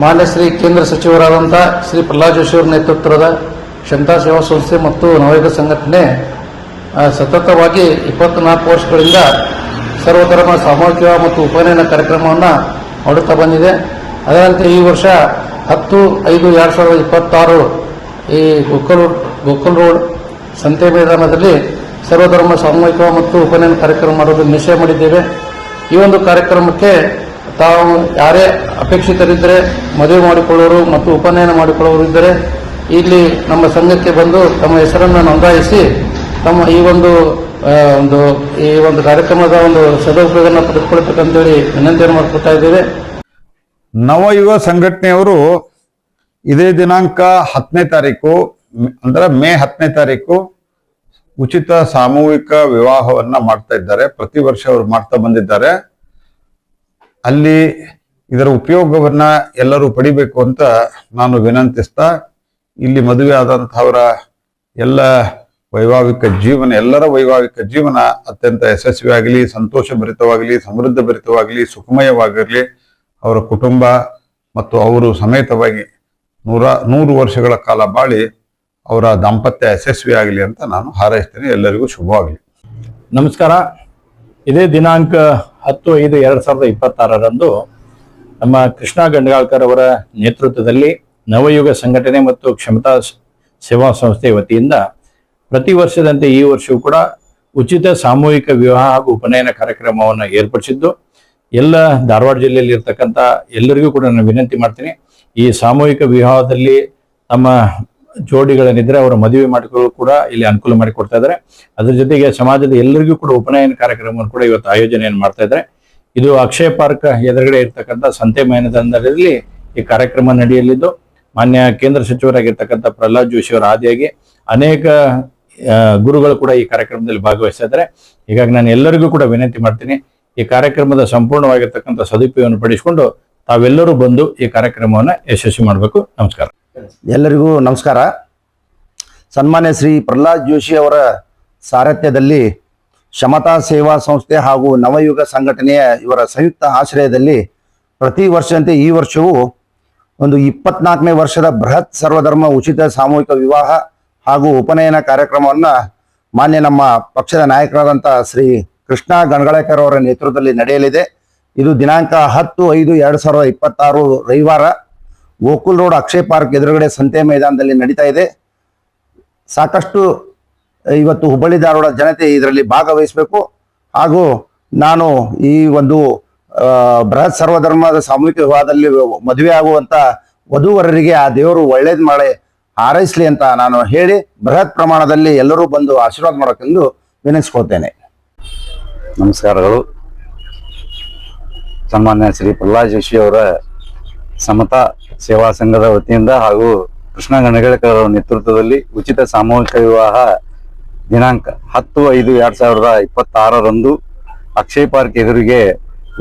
ಮಾನ್ಯ ಶ್ರೀ ಕೇಂದ್ರ ಸಚಿವರಾದಂಥ ಶ್ರೀ ಪ್ರಹ್ಲಾದ್ ಜೋಶಿ ಅವರ ನೇತೃತ್ವದ ಕ್ಷಮತಾ ಸೇವಾ ಸಂಸ್ಥೆ ಮತ್ತು ನವಯುಗ ಸಂಘಟನೆ ಸತತವಾಗಿ 24 ವರ್ಷಗಳಿಂದ ಸರ್ವಧರ್ಮ ಸಾಮೂಹಿಕ ಮತ್ತು ಉಪನಯನ ಕಾರ್ಯಕ್ರಮವನ್ನು ಮಾಡುತ್ತಾ ಬಂದಿದೆ. ಅದರಂತೆ ಈ ವರ್ಷ 10/5/2026 ಈ ಗೋಕುಲ್ ರೋಡ್ ಸಂತೆ ಮೈದಾನದಲ್ಲಿ ಸರ್ವಧರ್ಮ ಸಾಮೂಹಿಕ ಮತ್ತು ಉಪನಯನ ಕಾರ್ಯಕ್ರಮ ಮಾಡೋದು ನಿಶ್ಚಯ ಮಾಡಿದ್ದೇವೆ. ಈ ಒಂದು ಕಾರ್ಯಕ್ರಮಕ್ಕೆ ತಾವು ಯಾರೇ ಅಪೇಕ್ಷಿತರಿದ್ದರೆ, ಮದುವೆ ಮಾಡಿಕೊಳ್ಳೋರು ಮತ್ತು ಉಪನಯನ ಮಾಡಿಕೊಳ್ಳೋರು ಇದ್ದರೆ ಇಲ್ಲಿ ನಮ್ಮ ಸಂಘಕ್ಕೆ ಬಂದು ತಮ್ಮ ಹೆಸರನ್ನು ನೋಂದಾಯಿಸಿ ತಮ್ಮ ಈ ಒಂದು ಕಾರ್ಯಕ್ರಮದ ಒಂದು ಸದುಪಯೋಗವನ್ನು ಪಡೆದುಕೊಳ್ಬೇಕಂತೇಳಿ ವಿನಂತಿಯನ್ನು ಮಾಡಿಕೊಳ್ತಾ ಇದ್ದೇವೆ. ನವಯುಗ ಸಂಘಟನೆಯವರು ಇದೇ ದಿನಾಂಕ 10ನೇ ತಾರೀಕು ಅಂದ್ರೆ ಮೇ 10ನೇ ತಾರೀಕು ಉಚಿತ ಸಾಮೂಹಿಕ ವಿವಾಹವನ್ನ ಮಾಡ್ತಾ ಇದ್ದಾರೆ. ಪ್ರತಿ ವರ್ಷ ಅವರು ಮಾಡ್ತಾ ಬಂದಿದ್ದಾರೆ. ಅಲ್ಲಿ ಇದರ ಉಪಯೋಗವನ್ನ ಎಲ್ಲರೂ ಪಡಿಬೇಕು ಅಂತ ನಾನು ವಿನಂತಿಸ್ತಾ, ಇಲ್ಲಿ ಮದುವೆ ಆದಂತಹವರ ಎಲ್ಲರ ವೈವಾಹಿಕ ಜೀವನ ಅತ್ಯಂತ ಯಶಸ್ವಿಯಾಗಲಿ, ಸಂತೋಷ ಭರಿತವಾಗಲಿ, ಸಮೃದ್ಧ ಭರಿತವಾಗಲಿ, ಸುಖಮಯವಾಗಿರಲಿ. ಅವರ ಕುಟುಂಬ ಮತ್ತು ಅವರು ಸಮೇತವಾಗಿ 100 ವರ್ಷಗಳ ಕಾಲ ಬಾಳಿ ಅವರ ದಾಂಪತ್ಯ ಯಶಸ್ವಿಯಾಗಲಿ ಅಂತ ನಾನು ಹಾರೈಸ್ತೇನೆ. ಎಲ್ಲರಿಗೂ ಶುಭವಾಗಲಿ. ನಮಸ್ಕಾರ. ಇದೇ ದಿನಾಂಕ 10/5/2026 ನಮ್ಮ ಕೃಷ್ಣ ಗಂಡಗಾಳ್ಕರ್ ಅವರ ನೇತೃತ್ವದಲ್ಲಿ ನವಯುಗ ಸಂಘಟನೆ ಮತ್ತು ಕ್ಷಮತಾ ಸೇವಾ ಸಂಸ್ಥೆ ವತಿಯಿಂದ ಪ್ರತಿ ವರ್ಷದಂತೆ ಈ ವರ್ಷವೂ ಕೂಡ ಉಚಿತ ಸಾಮೂಹಿಕ ವಿವಾಹ ಹಾಗೂ ಉಪನಯನ ಕಾರ್ಯಕ್ರಮವನ್ನು ಏರ್ಪಡಿಸಿದ್ದು, ಎಲ್ಲ ಧಾರವಾಡ ಜಿಲ್ಲೆಯಲ್ಲಿ ಇರ್ತಕ್ಕಂಥ ಎಲ್ಲರಿಗೂ ಕೂಡ ನಾನು ವಿನಂತಿ ಮಾಡ್ತೀನಿ. ಈ ಸಾಮೂಹಿಕ ವಿವಾಹದಲ್ಲಿ ತಮ್ಮ ಜೋಡಿಗಳನ್ನಿದ್ರೆ ಅವರ ಮದುವೆ ಮಾಡಿಕೊಳ್ಳಲು ಕೂಡ ಇಲ್ಲಿ ಅನುಕೂಲ ಮಾಡಿಕೊಡ್ತಾ ಇದ್ದಾರೆ. ಅದ್ರ ಜೊತೆಗೆ ಸಮಾಜದ ಎಲ್ಲರಿಗೂ ಕೂಡ ಉಪನಯನ ಕಾರ್ಯಕ್ರಮವನ್ನು ಕೂಡ ಇವತ್ತು ಆಯೋಜನೆಯನ್ನು ಮಾಡ್ತಾ ಇದ್ದಾರೆ. ಇದು ಅಕ್ಷಯ ಪಾರ್ಕ್ ಎದುರುಗಡೆ ಇರ್ತಕ್ಕಂಥ ಸಂತೆ ಮೈದಾನದಲ್ಲಿ ಈ ಕಾರ್ಯಕ್ರಮ ನಡೆಯಲಿದ್ದು, ಮಾನ್ಯ ಕೇಂದ್ರ ಸಚಿವರಾಗಿರ್ತಕ್ಕಂಥ ಪ್ರಹ್ಲಾದ್ ಜೋಶಿ ಅವರ ಆದಿಯಾಗಿ ಅನೇಕ ಗುರುಗಳು ಕೂಡ ಈ ಕಾರ್ಯಕ್ರಮದಲ್ಲಿ ಭಾಗವಹಿಸ್ತಾ ಇದ್ದಾರೆ. ಹೀಗಾಗಿ ನಾನು ಎಲ್ಲರಿಗೂ ಕೂಡ ವಿನಂತಿ ಮಾಡ್ತೀನಿ, ಈ ಕಾರ್ಯಕ್ರಮದ ಸಂಪೂರ್ಣವಾಗಿರ್ತಕ್ಕಂಥ ಸದುಪಯೋಗವನ್ನು ಪಡಿಸಿಕೊಂಡು ತಾವೆಲ್ಲರೂ ಬಂದು ಈ ಕಾರ್ಯಕ್ರಮವನ್ನು ಯಶಸ್ವಿ ಮಾಡಬೇಕು. ನಮಸ್ಕಾರ. ಎಲ್ಲರಿಗೂ ನಮಸ್ಕಾರ. ಸನ್ಮಾನ್ಯ ಶ್ರೀ ಪ್ರಹ್ಲಾದ್ ಜೋಶಿ ಅವರ ಸಾರಥ್ಯದಲ್ಲಿ ಕ್ಷಮತಾ ಸೇವಾ ಸಂಸ್ಥೆ ಹಾಗೂ ನವಯುಗ ಸಂಘಟನೆಯ ಇವರ ಸಂಯುಕ್ತ ಆಶ್ರಯದಲ್ಲಿ ಪ್ರತಿ ವರ್ಷದಂತೆ ಈ ವರ್ಷವೂ ಒಂದು 24ನೇ ವರ್ಷದ ಬೃಹತ್ ಸರ್ವಧರ್ಮ ಉಚಿತ ಸಾಮೂಹಿಕ ವಿವಾಹ ಹಾಗೂ ಉಪನಯನ ಕಾರ್ಯಕ್ರಮವನ್ನು ಮಾನ್ಯ ನಮ್ಮ ಪಕ್ಷದ ನಾಯಕರಾದಂಥ ಶ್ರೀ ಕೃಷ್ಣ ಗಣಗಾಳ್ಕರ್ ಅವರ ನೇತೃತ್ವದಲ್ಲಿ ನಡೆಯಲಿದೆ. ಇದು ದಿನಾಂಕ 10/5/2026 ರವಿವಾರ ಗೋಕುಲ್ ರೋಡ್ ಅಕ್ಷಯ ಪಾರ್ಕ್ ಎದುರುಗಡೆ ಸಂತೆ ಮೈದಾನದಲ್ಲಿ ನಡೀತಾ ಇದೆ. ಸಾಕಷ್ಟು ಇವತ್ತು ಹುಬ್ಬಳ್ಳಿ ಧಾರವಾಡ ಜನತೆ ಇದರಲ್ಲಿ ಭಾಗವಹಿಸಬೇಕು. ಹಾಗೂ ನಾನು ಈ ಒಂದು ಬೃಹತ್ ಸರ್ವಧರ್ಮದ ಸಾಮೂಹಿಕ ವಿವಾಹದಲ್ಲಿ ಮದುವೆ ಆಗುವಂತ ವಧುವರರಿಗೆ ಆ ದೇವರು ಒಳ್ಳೇದು ಮಾಡಿ ಹಾರೈಸಲಿ ಅಂತ ನಾನು ಹೇಳಿ ಬೃಹತ್ ಪ್ರಮಾಣದಲ್ಲಿ ಎಲ್ಲರೂ ಬಂದು ಆಶೀರ್ವಾದ ಮಾಡೋಕೆಂದು ವಿನಂತಿಸ್ಕೊಳ್ತೇನೆ. ನಮಸ್ಕಾರಗಳು. ಸನ್ಮಾನ್ಯ ಶ್ರೀ ಪ್ರಹ್ಲಾದ್ ಜೋಶಿ ಅವರ ಸಮತಾ ಸೇವಾ ಸಂಘದ ವತಿಯಿಂದ ಹಾಗೂ ಕೃಷ್ಣ ಗಣಗಾಳ್ಕರ್ ಅವರ ನೇತೃತ್ವದಲ್ಲಿ ಉಚಿತ ಸಾಮೂಹಿಕ ವಿವಾಹ ದಿನಾಂಕ 10/5/2026 ಅಕ್ಷಯ ಪಾರ್ಕ್ ಎದುರಿಗೆ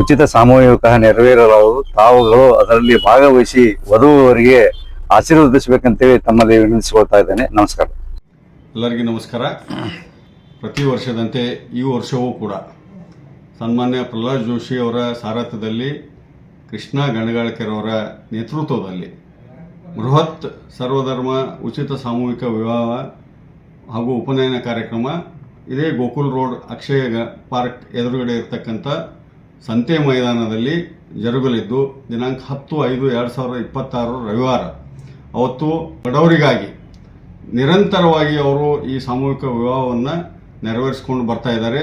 ಉಚಿತ ಸಾಮೂಹಿಕ ನೆರವೇರಲು ತಾವುಗಳು ಅದರಲ್ಲಿ ಭಾಗವಹಿಸಿ ವಧುವರಿಗೆ ಆಶೀರ್ವದಿಸಬೇಕಂತೇಳಿ ತಮ್ಮಲ್ಲಿ ವಿನಂತಿಸಿಕೊಳ್ತಾ ಇದ್ದೇನೆ. ನಮಸ್ಕಾರ. ಎಲ್ಲರಿಗೂ ನಮಸ್ಕಾರ. ಪ್ರತಿ ವರ್ಷದಂತೆ ಈ ವರ್ಷವೂ ಕೂಡ ಸನ್ಮಾನ್ಯ ಪ್ರಹ್ಲಾದ್ ಜೋಶಿ ಅವರ ಸಾರಥ್ಯದಲ್ಲಿ ಕೃಷ್ಣ ಗಣಗಾಳ್ಕರ್ ಅವರ ನೇತೃತ್ವದಲ್ಲಿ ಬೃಹತ್ ಸರ್ವಧರ್ಮ ಉಚಿತ ಸಾಮೂಹಿಕ ವಿವಾಹ ಹಾಗೂ ಉಪನಯನ ಕಾರ್ಯಕ್ರಮ ಇದೇ ಗೋಕುಲ್ ರೋಡ್ ಅಕ್ಷಯ ಪಾರ್ಕ್ ಎದುರುಗಡೆ ಇರತಕ್ಕಂಥ ಸಂತೆ ಮೈದಾನದಲ್ಲಿ ಜರುಗಲಿದ್ದು ದಿನಾಂಕ 10/5/2026 ರವಿವಾರ. ಅವತ್ತು ಬಡವರಿಗಾಗಿ ನಿರಂತರವಾಗಿ ಅವರು ಈ ಸಾಮೂಹಿಕ ವಿವಾಹವನ್ನು ನೆರವೇರಿಸಿಕೊಂಡು ಬರ್ತಾ ಇದ್ದಾರೆ.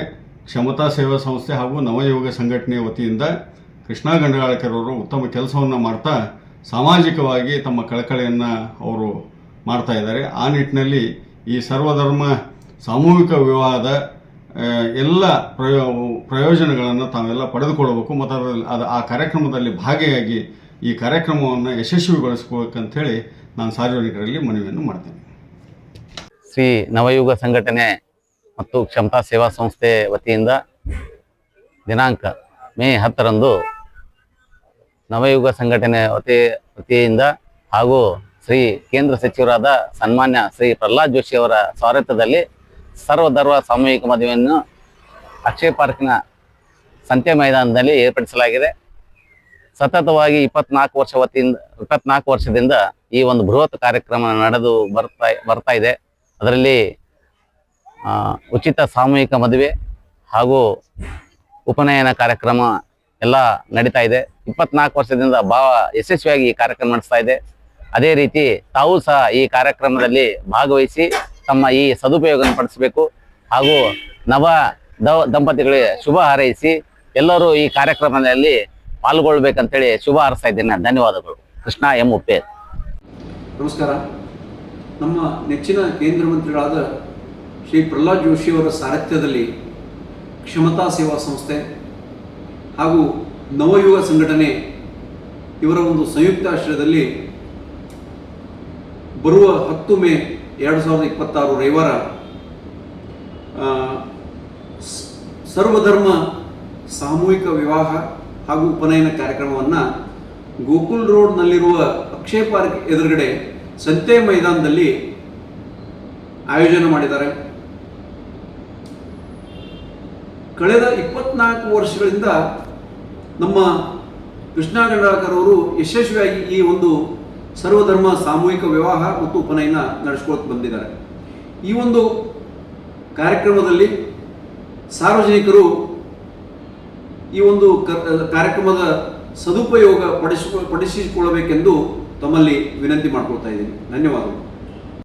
ಕ್ಷಮತಾ ಸೇವಾ ಸಂಸ್ಥೆ ಹಾಗೂ ನವಯುಗ ಸಂಘಟನೆಯ ವತಿಯಿಂದ ಕೃಷ್ಣ ಗಂಡಗಾಳ್ಕರ್ ಅವರು ಉತ್ತಮ ಕೆಲಸವನ್ನು ಮಾಡ್ತಾ ಸಾಮಾಜಿಕವಾಗಿ ತಮ್ಮ ಕಳಕಳಿಯನ್ನು ಅವರು ಮಾಡ್ತಾ ಇದ್ದಾರೆ. ಆ ನಿಟ್ಟಿನಲ್ಲಿ ಈ ಸರ್ವಧರ್ಮ ಸಾಮೂಹಿಕ ವಿವಾಹದ ಎಲ್ಲ ಪ್ರಯೋಜನಗಳನ್ನು ತಾವೆಲ್ಲ ಪಡೆದುಕೊಳ್ಳಬೇಕು ಮತ್ತು ಆ ಕಾರ್ಯಕ್ರಮದಲ್ಲಿ ಭಾಗಿಯಾಗಿ ಈ ಕಾರ್ಯಕ್ರಮವನ್ನು ಯಶಸ್ವಿಗೊಳಿಸಬೇಕಂತೇಳಿ ನಾನು ಸಾರ್ವಜನಿಕರಲ್ಲಿ ಮನವಿಯನ್ನು ಮಾಡ್ತೇನೆ. ಶ್ರೀ ನವಯುಗ ಸಂಘಟನೆ ಮತ್ತು ಕ್ಷಮತಾ ಸೇವಾ ಸಂಸ್ಥೆ ವತಿಯಿಂದ ದಿನಾಂಕ ಮೇ 10 ನವಯುಗ ಸಂಘಟನೆ ವತಿಯಿಂದ ಹಾಗೂ ಶ್ರೀ ಕೇಂದ್ರ ಸಚಿವರಾದ ಸನ್ಮಾನ್ಯ ಶ್ರೀ ಪ್ರಹ್ಲಾದ್ ಜೋಶಿ ಅವರ ಸಾರಥ್ಯದಲ್ಲಿ ಸರ್ವಧರ್ಮ ಸಾಮೂಹಿಕ ಮದುವೆಯನ್ನು ಅಕ್ಷಯ ಪಾರ್ಕಿನ ಸಂತೆ ಮೈದಾನದಲ್ಲಿ ಏರ್ಪಡಿಸಲಾಗಿದೆ. ಸತತವಾಗಿ 24 ವರ್ಷದಿಂದ ಈ ಒಂದು ಬೃಹತ್ ಕಾರ್ಯಕ್ರಮ ನಡೆದು ಬರ್ತಾ ಇದೆ. ಅದರಲ್ಲಿ ಉಚಿತ ಸಾಮೂಹಿಕ ಮದುವೆ ಹಾಗೂ ಉಪನಯನ ಕಾರ್ಯಕ್ರಮ ಎಲ್ಲ ನಡೀತಾ ಇದೆ. 24 ವರ್ಷದಿಂದ ಬಹಳ ಯಶಸ್ವಿಯಾಗಿ ಈ ಕಾರ್ಯಕ್ರಮ ನಡೆಸ್ತಾ ಇದೆ. ಅದೇ ರೀತಿ ತಾವು ಸಹ ಈ ಕಾರ್ಯಕ್ರಮದಲ್ಲಿ ಭಾಗವಹಿಸಿ ತಮ್ಮ ಈ ಸದುಪಯೋಗ ಪಡಿಸಬೇಕು ಹಾಗೂ ನವ ದಂಪತಿಗಳಿಗೆ ಶುಭ ಹಾರೈಸಿ ಎಲ್ಲರೂ ಈ ಕಾರ್ಯಕ್ರಮದಲ್ಲಿ ಪಾಲ್ಗೊಳ್ಬೇಕಂತೇಳಿ ಶುಭ ಹಾರೈಸ್ತಾ ಇದ್ದೇನೆ. ಧನ್ಯವಾದಗಳು. ಕೃಷ್ಣ ಎಂ ಉಪ್ಪೇರ್. ನಮಸ್ಕಾರ. ನಮ್ಮ ನೆಚ್ಚಿನ ಕೇಂದ್ರ ಮಂತ್ರಿಗಳಾದ ಶ್ರೀ ಪ್ರಹ್ಲಾದ್ ಜೋಶಿಯವರ ಸಾರಥ್ಯದಲ್ಲಿ ಕ್ಷಮತಾ ಸೇವಾ ಸಂಸ್ಥೆ ಹಾಗೂ ನವಯುಗ ಸಂಘಟನೆ ಇವರ ಒಂದು ಸಂಯುಕ್ತ ಆಶ್ರಯದಲ್ಲಿ ಬರುವ 10 ಮೇ 2026 ರವಿವಾರ ಸರ್ವಧರ್ಮ ಸಾಮೂಹಿಕ ವಿವಾಹ ಹಾಗೂ ಉಪನಯನ ಕಾರ್ಯಕ್ರಮವನ್ನು ಗೋಕುಲ್ ರೋಡ್ನಲ್ಲಿರುವ ಅಕ್ಷಯ ಪಾರ್ಕ್ ಎದುರುಗಡೆ ಸಂತೆ ಮೈದಾನದಲ್ಲಿ ಆಯೋಜನೆ ಮಾಡಿದ್ದಾರೆ. ಕಳೆದ 24 ವರ್ಷಗಳಿಂದ ನಮ್ಮ ಕೃಷ್ಣ ಗಂಗಾಳ್ಕರ್ ಅವರು ಯಶಸ್ವಿಯಾಗಿ ಈ ಒಂದು ಸರ್ವಧರ್ಮ ಸಾಮೂಹಿಕ ವಿವಾಹ ಮತ್ತು ಉಪನಯನ ನಡೆಸ್ಕೊಳ್ತಾ ಬಂದಿದ್ದಾರೆ. ಈ ಒಂದು ಕಾರ್ಯಕ್ರಮದಲ್ಲಿ ಸಾರ್ವಜನಿಕರು ಈ ಒಂದು ಕಾರ್ಯಕ್ರಮದ ಸದುಪಯೋಗ ಪಡಿಸಿಕೊಳ್ಳಬೇಕೆಂದು ತಮ್ಮಲ್ಲಿ ವಿನಂತಿ ಮಾಡ್ಕೊಳ್ತಾ ಇದ್ದೀನಿ. ಧನ್ಯವಾದಗಳು.